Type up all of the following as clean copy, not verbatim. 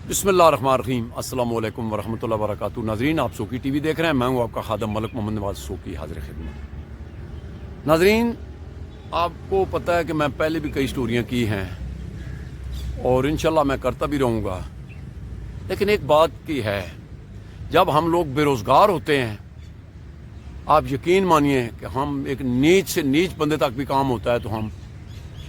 बिस्मिल्लाहिर्रहमानिर्रहीम अस्सलाम वालेकुम वरहमतुल्लाहि वबरकातुहू। नाजरीन, आप सोकी टीवी देख रहे हैं। मैं हूं आपका खादम मलिक मोहम्मद नवाज सोकी, हाजिर खिदमत। नाजरीन, आपको पता है कि मैं पहले भी कई स्टोरियां की हैं और इंशाल्लाह मैं करता भी रहूँगा, लेकिन एक बात की है, जब हम लोग बेरोज़गार होते हैं, आप यकीन मानिए कि हम एक नीच से नीच बंदे तक भी काम होता है तो हम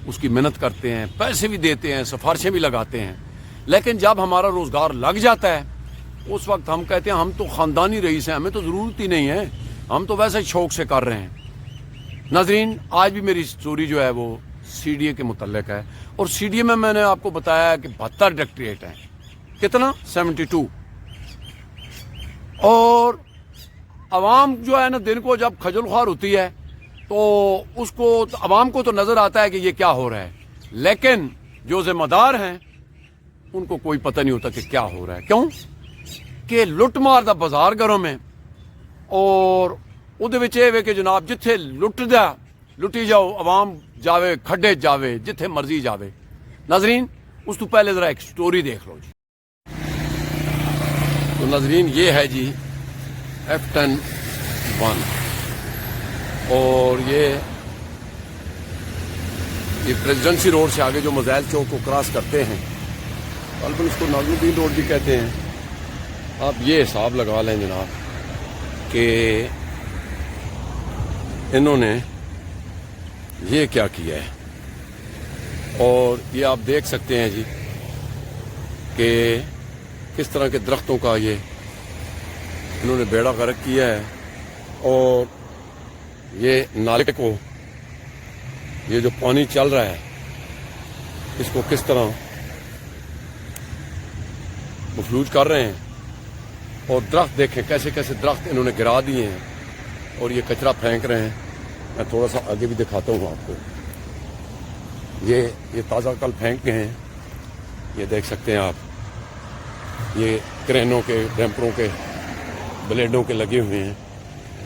उसकी मेहनत करते हैं, पैसे भी देते हैं, सिफारिशें भी लगाते हैं, लेकिन जब हमारा रोज़गार लग जाता है उस वक्त हम कहते हैं हम तो ख़ानदानी रईस हैं, हमें तो ज़रूरत ही नहीं है, हम तो वैसे ही शौक से कर रहे हैं। नाजरीन, आज भी मेरी स्टोरी जो है वो CDA के मुतल्लिक है और CDA में मैंने आपको बताया कि 72 डायरेक्टरेट हैं। कितना? 72। और अवाम जो है ना, दिन को जब खजल ख्वार होती है तो उसको अवाम को तो नज़र आता है कि ये क्या हो रहा है, लेकिन जो जिम्मेदार हैं उनको कोई पता नहीं होता कि क्या हो रहा है। क्यों कि लुट मार दा बाजार घरों में और उहदे विच एह वे कि जनाब जिथे लुटी जाओ, अवाम जावे खड्डे जावे, जिथे मर्जी जावे। नाजरीन, उस तो पहले जरा एक स्टोरी देख लो जी। तो नाजरीन, ये है जी F10-1 और ये प्रेसिडेंसी रोड से आगे जो मज़ैल चौक को क्रॉस करते हैं, अलबन इसको नाज़मुद्दीन रोड भी कहते हैं। आप ये हिसाब लगा लें जनाब कि इन्होंने ये क्या किया है। और ये आप देख सकते हैं जी कि किस तरह के दरख्तों का ये इन्होंने बेड़ा गर्क किया है। और ये नाले को, ये जो पानी चल रहा है, इसको किस तरह मफलूज कर रहे हैं। और दरख्त देखें, कैसे कैसे दरख्त इन्होंने गिरा दिए हैं और ये कचरा फेंक रहे हैं। मैं थोड़ा सा आगे भी दिखाता हूँ आपको। ये ताज़ा कल फेंक गए हैं, ये देख सकते हैं आप। ये क्रेनों के, डैम्परों के, ब्लेडों के लगे हुए हैं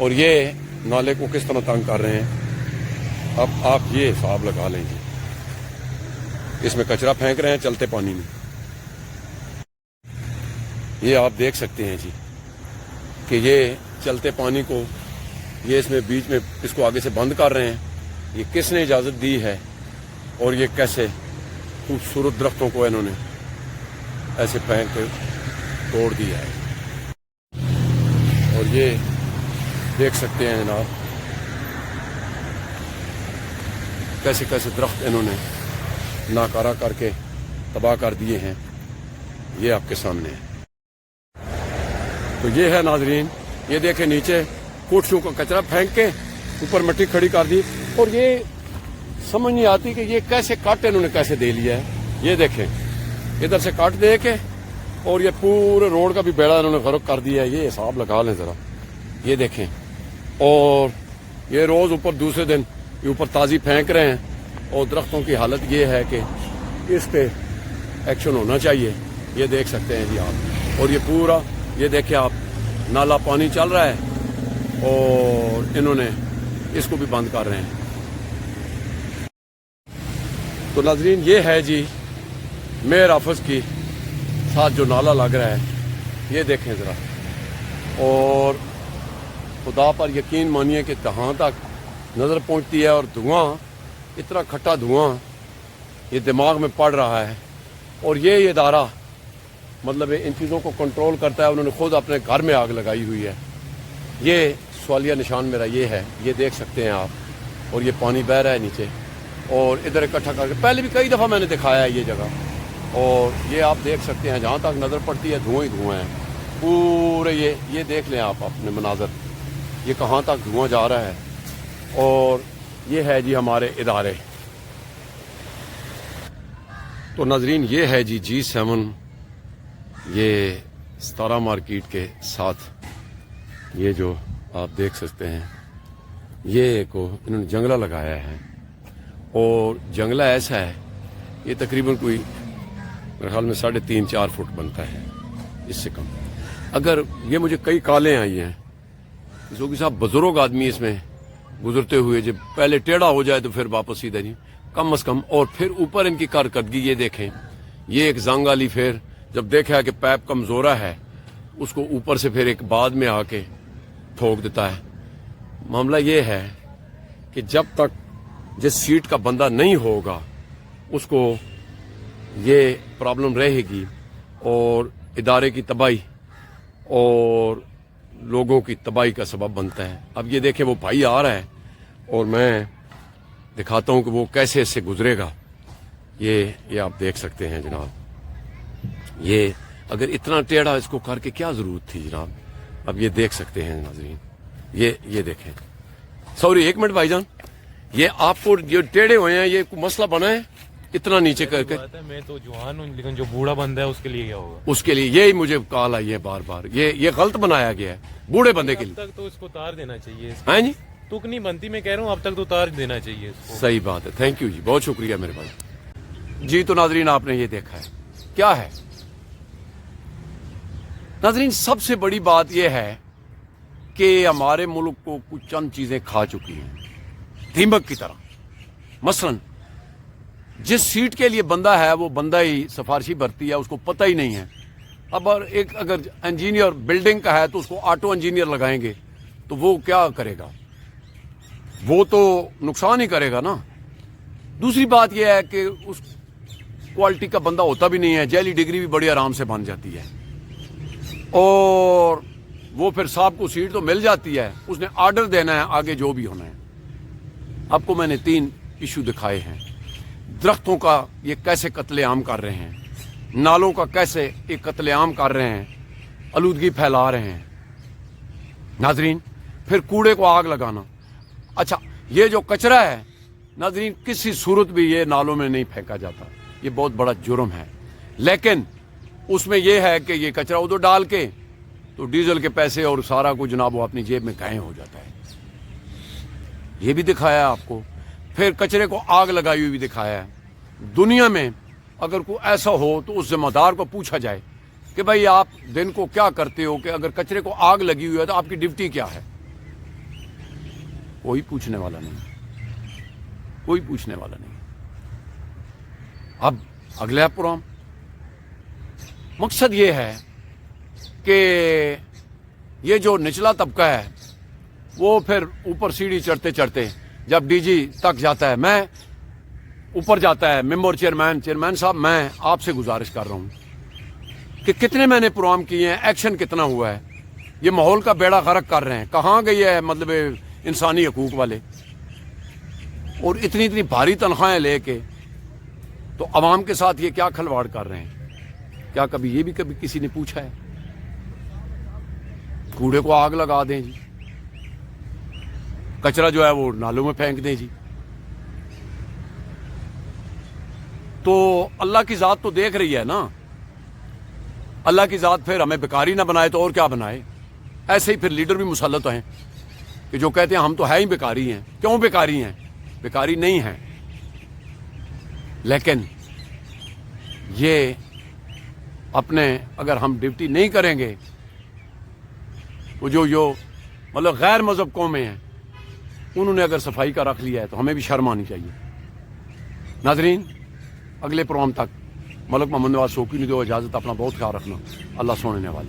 और ये नाले को किस तरह तंग कर रहे हैं। अब आप ये हिसाब लगा लेंगे, इसमें कचरा फेंक रहे हैं चलते पानी में। ये आप देख सकते हैं जी कि ये चलते पानी को, ये इसमें बीच में इसको आगे से बंद कर रहे हैं। ये किसने इजाज़त दी है और ये कैसे खूबसूरत दरख्तों को इन्होंने ऐसे फेंक के तोड़ दिया है। और ये देख सकते हैं जनाब कैसे कैसे दरख्त इन्होंने नाकारा करके तबाह कर दिए हैं। ये आपके सामने है। तो ये है नाजरीन, ये देखें नीचे कोठियों का कचरा फेंक के ऊपर मिट्टी खड़ी कर दी। और ये समझ नहीं आती कि ये कैसे काट इन्होंने कैसे दे लिया है। ये देखें, इधर से काट दे के और ये पूरे रोड का भी बेड़ा इन्होंने गर्क कर दिया है। ये हिसाब लगा लें जरा, ये देखें। और ये रोज ऊपर दूसरे दिन ये ऊपर ताज़ी फेंक रहे हैं। और दरख्तों की हालत ये है कि इस पे एक्शन होना चाहिए। ये देख सकते हैं जी आप। और ये पूरा, ये देखें आप, नाला पानी चल रहा है और इन्होंने इसको भी बंद कर रहे हैं। तो नाजरीन, ये है जी मेयर ऑफिस की साथ जो नाला लग रहा है, ये देखें जरा। और खुदा पर यकीन मानिए कि कहाँ तक नज़र पहुँचती है। और धुआं, इतना खट्टा धुआं ये दिमाग में पड़ रहा है। और ये इदारा मतलब इन चीज़ों को कंट्रोल करता है। उन्होंने खुद अपने घर में आग लगाई हुई है। ये सवालिया निशान मेरा ये है, ये देख सकते हैं आप। और ये पानी बह रहा है नीचे और इधर इकट्ठा करके, पहले भी कई दफ़ा मैंने दिखाया है ये जगह। और ये आप देख सकते हैं, जहाँ तक नज़र पड़ती है धुआं ही धुआं है पूरे। ये देख लें आप अपने मनाजर, ये कहाँ तक धुआं जा रहा है। और ये है जी हमारे इदारे। तो नाजरीन, ये है जी G7, ये 17 मार्केट के साथ ये जो आप देख सकते हैं, ये को इन्होंने जंगला लगाया है। और जंगला ऐसा है, ये तकरीबन कोई मेरे ख्याल में 3.5-4 फुट बनता है, इससे कम। अगर ये मुझे कई कॉलें आई हैं, जो कि साहब बुजुर्ग आदमी इसमें गुजरते हुए जब पहले टेढ़ा हो जाए तो फिर वापस सीधा नहीं, कम अज कम। और फिर ऊपर इनकी कारकर्दगी ये देखें, ये एक जंग वाली फिर जब देखा कि पैप कमजोरा है उसको ऊपर से फिर एक बाद में आके ठोक देता है। मामला ये है कि जब तक जिस सीट का बंदा नहीं होगा उसको ये प्रॉब्लम रहेगी और इदारे की तबाही और लोगों की तबाही का सबब बनता है। अब ये देखें वो भाई आ रहा है और मैं दिखाता हूं कि वो कैसे इससे गुजरेगा। ये आप देख सकते हैं जनाब, ये अगर इतना टेढ़ा इसको करके क्या जरूरत थी जनाब। अब ये देख सकते हैं नाज़रीन, ये देखें। सॉरी एक मिनट भाईजान, ये आपको जो टेढ़े हुए हैं ये कोई मसला बना है इतना नीचे करके? मैं तो जवान हूँ लेकिन जो बूढ़ा बंदा है उसके लिए क्या होगा? उसके लिए यही मुझे कॉल आई है बार बार, ये गलत बनाया गया है बूढ़े बंदे के लिए। अब तक तो इसको उतार देना चाहिए। हैं जी, तुक नहीं बनती, मैं कह रहा हूँ अब तक तो उतार देना चाहिए इसको। सही बात है, थैंक यू जी, बहुत शुक्रिया मेरे भाई जी। तो नाजरीन आपने ये देखा है क्या है नाजरीन, सबसे बड़ी बात यह है कि हमारे मुल्क को कुछ चंद चीजें खा चुकी हैं दीमक की तरह। मसलन जिस सीट के लिए बंदा है वो बंदा ही सिफारशी भरती है, उसको पता ही नहीं है। अब एक अगर इंजीनियर बिल्डिंग का है तो उसको ऑटो इंजीनियर लगाएंगे तो वो क्या करेगा? वो तो नुकसान ही करेगा ना। दूसरी बात यह है कि उस क्वालिटी का बंदा होता भी नहीं है, जेली डिग्री भी बड़ी आराम से बन जाती है और वो फिर साहब को सीट तो मिल जाती है, उसने ऑर्डर देना है आगे जो भी होना है। आपको मैंने 3 इशू दिखाए हैं। दरख्तों का ये कैसे कत्लेआम कर रहे हैं, नालों का कैसे एक कत्लेआम कर रहे हैं, आलूदगी फैला रहे हैं नाजरीन। फिर कूड़े को आग लगाना। अच्छा, ये जो कचरा है नाजरीन किसी सूरत भी ये नालों में नहीं फेंका जाता, ये बहुत बड़ा जुर्म है। लेकिन उसमें यह है कि ये कचरा उधर डाल के तो डीजल के पैसे और सारा कुछ जनाब वो अपनी जेब में गायब हो जाता है। ये भी दिखाया है आपको। फिर कचरे को आग लगाई हुई भी दिखाया है। दुनिया में अगर कोई ऐसा हो तो उस जिम्मेदार को पूछा जाए कि भाई आप दिन को क्या करते हो कि अगर कचरे को आग लगी हुई है तो आपकी ड्यूटी क्या है? कोई पूछने वाला नहीं, कोई पूछने वाला नहीं। अब अगला प्रोग्राम मकसद ये है कि ये जो निचला तबका है वो फिर ऊपर सीढ़ी चढ़ते चढ़ते जब डीजी तक जाता है, मैं ऊपर जाता है मेंबर चेयरमैन साहब, मैं आपसे गुजारिश कर रहा हूं कि कितने मैंने प्रोग्राम किए हैं, एक्शन कितना हुआ है, ये माहौल का बेड़ा गर्क कर रहे हैं, कहाँ गई है मतलब इंसानी हकूक वाले, और इतनी इतनी भारी तनख्वाहें लेके तो अवाम के साथ ये क्या खिलवाड़ कर रहे हैं? क्या कभी ये भी कभी किसी ने पूछा है? कूड़े को आग लगा दें जी, कचरा जो है वो नालों में फेंक दें जी। तो अल्लाह की जात तो देख रही है ना, अल्लाह की जात फिर हमें बेकारी ना बनाए तो और क्या बनाए? ऐसे ही फिर लीडर भी मुसल्लत हैं कि जो कहते हैं हम तो है ही बेकारी हैं। क्यों बेकारी हैं? बेकारी नहीं है, लेकिन ये अपने अगर हम ड्यूटी नहीं करेंगे तो जो मतलब गैर मजहब कौमें हैं उन्होंने अगर सफाई का रख लिया है तो हमें भी शर्म आनी चाहिए। नाजरीन, अगले प्रोग्राम तक मलक मोहम्मद नवाज शौकी ने दो इजाज़त, अपना बहुत ख्याल रखना। अल्लाह सोने वाली।